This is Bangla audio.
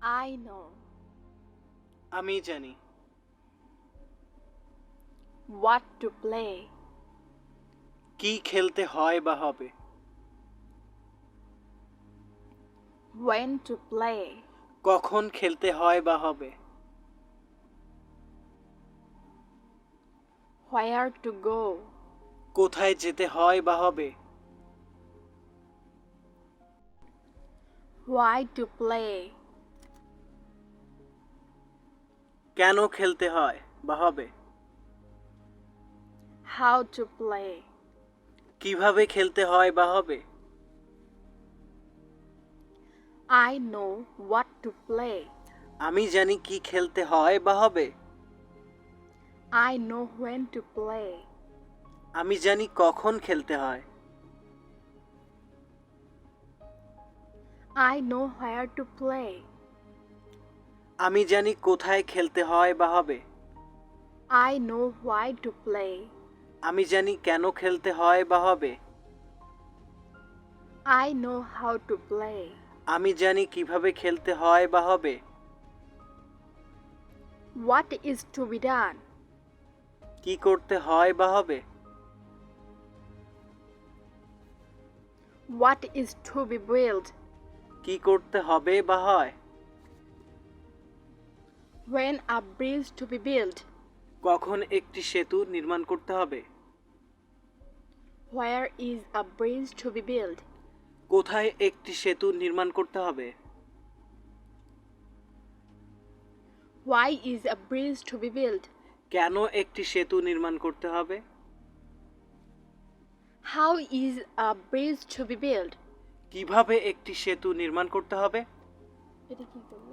I know আমি জানি what to play. কি খেলতে হয় বা হবে When to play. কখন খেলতে হয় বা হবে Where to go. কোথায় যেতে হয় বা হবে Why to play. কেন খেলতে হয় বা হবে How to play. কিভাবে খেলতে হয় বা হবে I know what to play. আমি জানি কি খেলতে হয় বা হবে I know when to play. আমি জানি কখন খেলতে হয় I know where to play. আমি জানি কোথায় খেলতে হয় বা হবে I know why to play. আমি জানি কেন খেলতে হয় বা হবে I know how to play. আমি জানি কিভাবে খেলতে হয় বা হবে What is to be done. কি করতে হয় বা হবে What is to be built. কি করতে হবে বা হয় When a bridge to be built. কখন একটি সেতু নির্মাণ করতে হবে Where is a bridge to be built. কোথায় একটি সেতু নির্মাণ করতে হবে Why is a bridge to be built. কেন একটি সেতু নির্মাণ করতে হবে How is a bridge to be built. কিভাবে একটি সেতু নির্মাণ করতে হবে এটা কি করব